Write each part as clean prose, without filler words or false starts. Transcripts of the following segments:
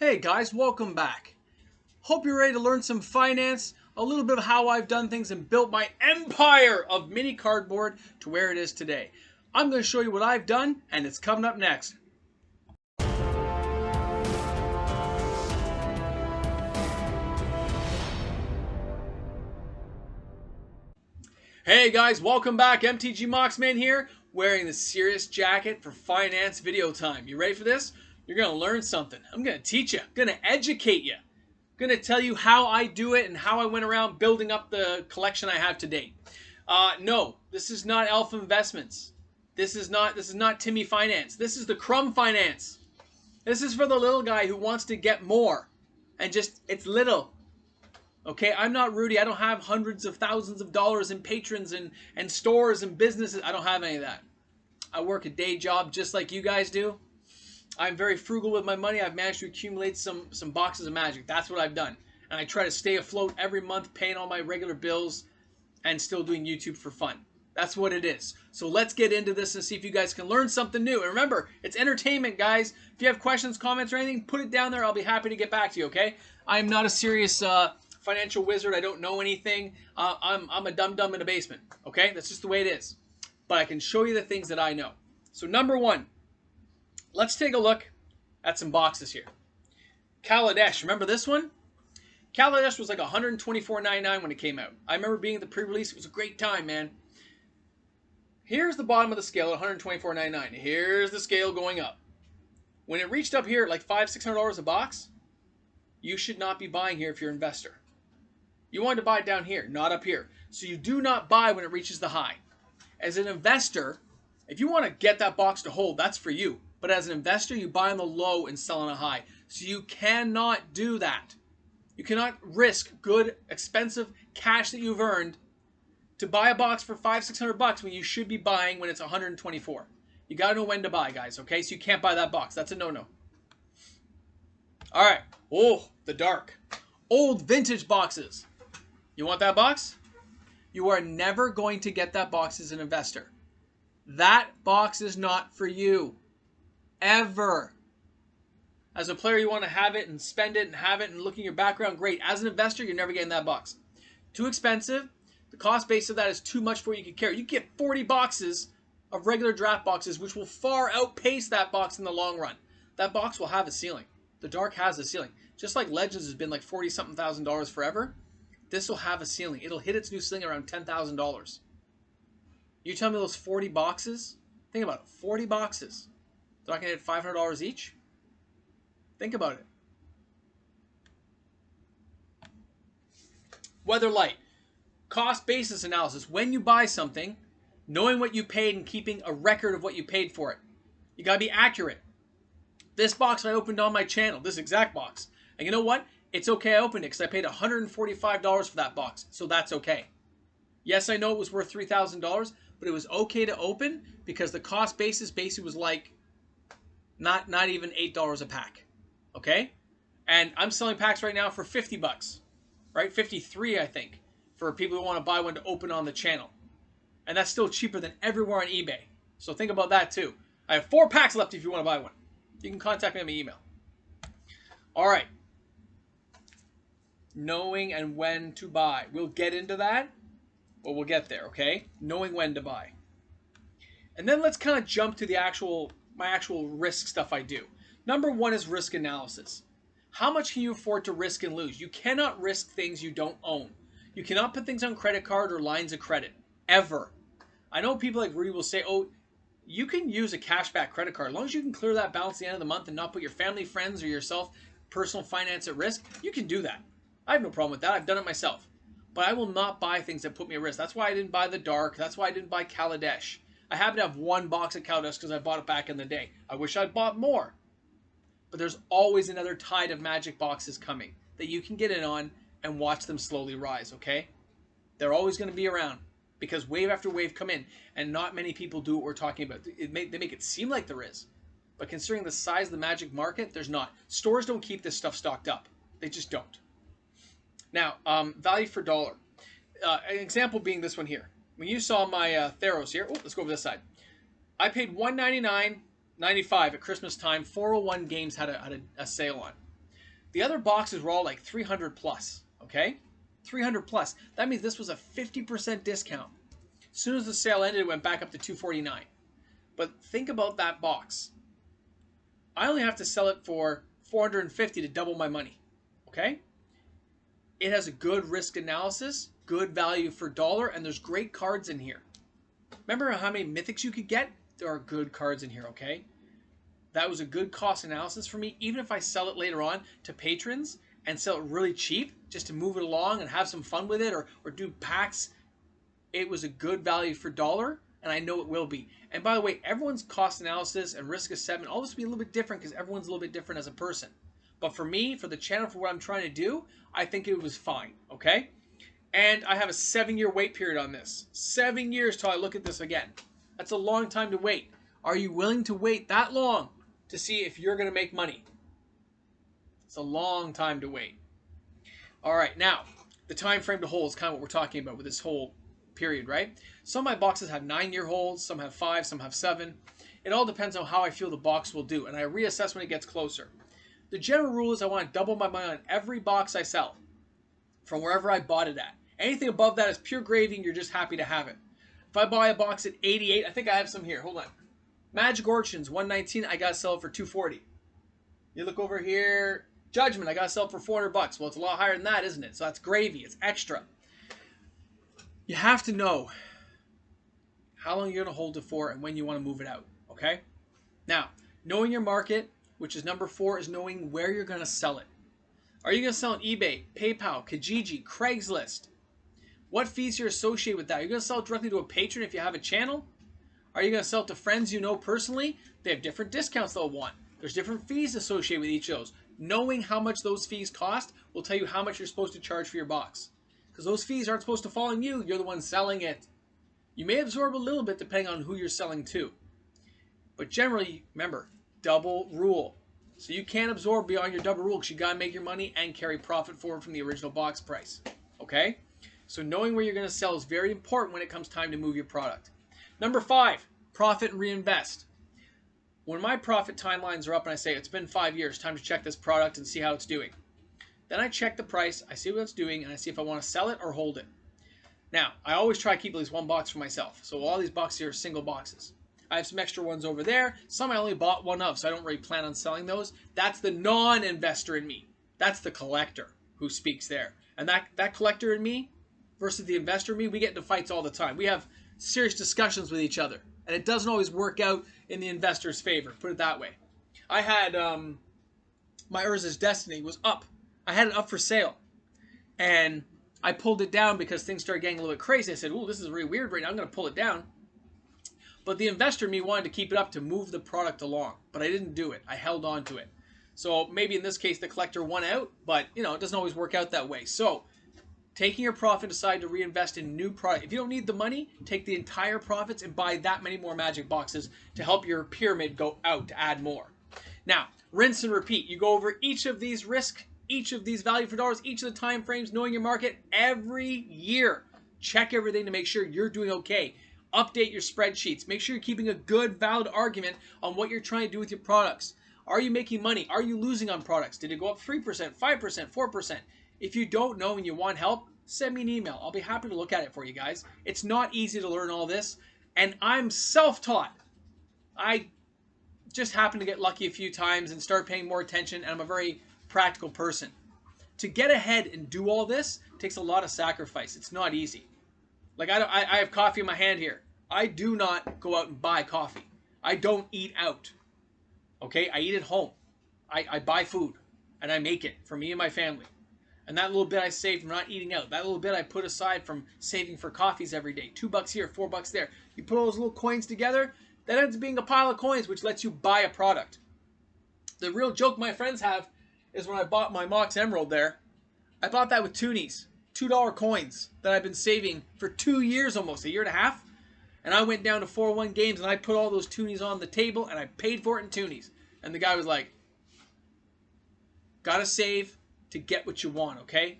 Hey guys, welcome back. Hope you're ready to learn some finance, a little bit of how I've done things and built my empire of mini cardboard to where it is today. I'm going to show you what I've done, and it's coming up next. Hey guys, welcome back. MTG MOX Man here, wearing the serious jacket for finance video time. You ready for this? You're going to learn something. I'm going to teach you. I'm going to educate you. I'm going to tell you how I do it and how I went around building up the collection I have to date. No, this is not Alpha Investments. This is not Timmy Finance. This is the Crumb Finance. This is for the little guy who wants to get more. And just, it's little. Okay, I'm not Rudy. I don't have hundreds of thousands of dollars in patrons and stores and businesses. I don't have any of that. I work a day job just like you guys do. I'm very frugal with my money. I've managed to accumulate some boxes of magic. That's what I've done. And I try to stay afloat every month, paying all my regular bills and still doing YouTube for fun. That's what it is. So let's get into this and see if you guys can learn something new. And remember, it's entertainment, guys. If you have questions, comments, or anything, put it down there. I'll be happy to get back to you, okay? I'm not a serious financial wizard. I don't know anything. I'm a dum-dum in a basement, okay? That's just the way it is. But I can show you the things that I know. So number one, let's take a look at some boxes here. Kaladesh, remember this one? Kaladesh was like $124.99 when it came out. I remember being at the pre-release. It was a great time, man. Here's the bottom of the scale at $124.99. Here's the scale going up. When it reached up here at like $500-600 a box, you should not be buying here if you're an investor. You want to buy it down here, not up here. So you do not buy when it reaches the high. As an investor, if you want to get that box to hold, that's for you. But as an investor, you buy on the low and sell on a high. So you cannot do that. You cannot risk good, expensive cash that you've earned to buy a box for $500-600 when you should be buying when it's 124. You got to know when to buy, guys, okay? So you can't buy that box. That's a no-no. All right. Oh, the dark. Old vintage boxes. You want that box? You are never going to get that box as an investor. That box is not for you. Ever. As a player, you want to have it and spend it and have it and look in your background. Great. As an investor, you're never getting that box. Too expensive. The cost base of that is too much for what you can carry. You get 40 boxes of regular draft boxes, which will far outpace that box in the long run. That box will have a ceiling. The dark has a ceiling. Just like Legends has been like $40-something thousand forever, this will have a ceiling. It'll hit its new ceiling around $10,000. You tell me those 40 boxes? Think about it. 40 boxes. They're not going to hit $500 each? Think about it. Weatherlight. Cost basis analysis. When you buy something, knowing what you paid and keeping a record of what you paid for it. You got to be accurate. This box I opened on my channel, this exact box. And you know what? It's okay I opened it because I paid $145 for that box. So that's okay. Yes, I know it was worth $3,000, but it was okay to open because the cost basis basically was like not even $8 a pack. Okay? And I'm selling packs right now for $50, right? 53, I think, for people who want to buy one to open on the channel. And that's still cheaper than everywhere on eBay. So think about that too. I have 4 packs left if you want to buy one. You can contact me on my email. All right. Knowing and when to buy. We'll get into that, but we'll get there, okay? Knowing when to buy. And then let's kind of jump to my actual risk stuff I do. Number one is risk analysis. How much can you afford to risk and lose? You cannot risk things you don't own. You cannot put things on credit card or lines of credit. Ever. I know people like Rudy will say, oh, you can use a cashback credit card. As long as you can clear that balance at the end of the month and not put your family, friends, or yourself, personal finance at risk, you can do that. I have no problem with that. I've done it myself. But I will not buy things that put me at risk. That's why I didn't buy the Dark. That's why I didn't buy Kaladesh. I happen to have one box of Kaladesh because I bought it back in the day. I wish I'd bought more. But there's always another tide of magic boxes coming that you can get in on and watch them slowly rise, okay? They're always going to be around because wave after wave come in and not many people do what we're talking about. They make it seem like there is. But considering the size of the magic market, there's not. Stores don't keep this stuff stocked up. They just don't. Now, value for dollar. An example being this one here. When you saw my Theros here, let's go over this side. I paid $199.95 at Christmas time. 401 Games had a sale on. The other boxes were all like 300 plus, okay? 300 plus. That means this was a 50% discount. As soon as the sale ended, it went back up to 249. But think about that box. I only have to sell it for 450 to double my money, okay? It has a good risk analysis, good value for dollar, and there's great cards in here. Remember how many mythics you could get? There are good cards in here, okay? That was a good cost analysis for me. Even if I sell it later on to patrons and sell it really cheap just to move it along and have some fun with it, or do packs, it was a good value for dollar, and I know it will be. And by the way, everyone's cost analysis and risk assessment all this will be a little bit different because everyone's a little bit different as a person. But for me, for the channel, for what I'm trying to do, I think it was fine, okay? And I have a 7-year wait period on this. 7 years till I look at this again. That's a long time to wait. Are you willing to wait that long to see if you're going to make money? It's a long time to wait. All right, now, the time frame to hold is kind of what we're talking about with this whole period, right? Some of my boxes have 9-year holds, some have 5, some have 7. It all depends on how I feel the box will do, and I reassess when it gets closer. The general rule is I want to double my money on every box I sell from wherever I bought it at. Anything above that is pure gravy and you're just happy to have it. If I buy a box at 88, I think I have some here. Hold on. Magic Orchins, 119, I got to sell it for 240. You look over here, Judgment, I got to sell it for 400 bucks. Well, it's a lot higher than that, isn't it? So that's gravy. It's extra. You have to know how long you're going to hold it for and when you want to move it out, okay? Now, knowing your market, which is number 4, is knowing where you're going to sell it. Are you going to sell on eBay, PayPal, Kijiji, Craigslist? What fees are associated with that? Are you going to sell it directly to a patron if you have a channel? Are you going to sell it to friends you know personally? They have different discounts they'll want. There's different fees associated with each of those. Knowing how much those fees cost will tell you how much you're supposed to charge for your box. Because those fees aren't supposed to fall on you. You're the one selling it. You may absorb a little bit depending on who you're selling to. But generally, remember, double rule. So you can't absorb beyond your double rule because you got to make your money and carry profit forward from the original box price. Okay? So knowing where you're going to sell is very important when it comes time to move your product. Number 5, profit and reinvest. When my profit timelines are up and I say it's been 5 years, time to check this product and see how it's doing. Then I check the price, I see what it's doing, and I see if I want to sell it or hold it. Now, I always try to keep at least one box for myself. So all these boxes here are single boxes. I have some extra ones over there. Some I only bought one of, so I don't really plan on selling those. That's the non-investor in me. That's the collector who speaks there. And that collector in me versus the investor in me, we get into fights all the time. We have serious discussions with each other. And it doesn't always work out in the investor's favor, put it that way. I had my Urza's Destiny was up. I had it up for sale. And I pulled it down because things started getting a little bit crazy. I said, ooh, this is really weird right now. I'm going to pull it down. But the investor in me wanted to keep it up to move the product along. But I didn't do it. I held on to it. So maybe in this case, the collector won out. But, you know, it doesn't always work out that way. So taking your profit, decide to reinvest in new product. If you don't need the money, take the entire profits and buy that many more magic boxes to help your pyramid go out to add more. Now, rinse and repeat. You go over each of these risk, each of these value for dollars, each of the time frames, knowing your market every year. Check everything to make sure you're doing okay. Update your spreadsheets. Make sure you're keeping a good, valid argument on what you're trying to do with your products. Are you making money? Are you losing on products? Did it go up 3%, 5%, 4%? If you don't know and you want help, send me an email. I'll be happy to look at it for you guys. It's not easy to learn all this, and I'm self-taught. I just happen to get lucky a few times and start paying more attention, and I'm a very practical person. To get ahead and do all this takes a lot of sacrifice. It's not easy. Like I have coffee in my hand here. I do not go out and buy coffee. I don't eat out. Okay? I eat at home. I buy food, and I make it for me and my family. And that little bit I save from not eating out, that little bit I put aside from saving for coffees every day, $2 here, $4 there. You put all those little coins together, that ends up being a pile of coins, which lets you buy a product. The real joke my friends have is when I bought my MOX Emerald there, I bought that with toonies, $2 coins that I've been saving for 2 years almost, a year and a half. And I went down to 401 Games and I put all those toonies on the table and I paid for it in toonies. And the guy was like, gotta save to get what you want, okay?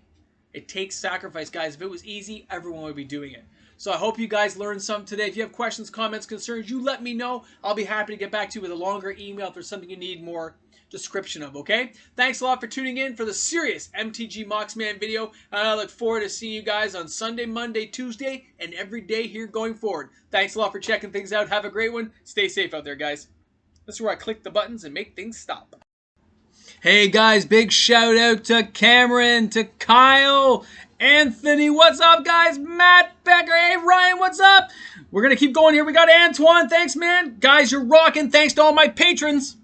It takes sacrifice, guys. If it was easy, everyone would be doing it. So I hope you guys learned something today. If you have questions, comments, concerns, you let me know. I'll be happy to get back to you with a longer email if there's something you need more description of, okay? Thanks a lot for tuning in for the serious MTG Moxman video, and I look forward to seeing you guys on Sunday, Monday, Tuesday, and every day here going forward. Thanks a lot for checking things out. Have a great one. Stay safe out there, guys. This is where I click the buttons and make things stop. Hey guys, big shout out to Cameron, to Kyle, Anthony, what's up guys? Matt Becker, hey Ryan, what's up? We're going to keep going here. We got Antoine, thanks man. Guys, you're rocking. Thanks to all my patrons.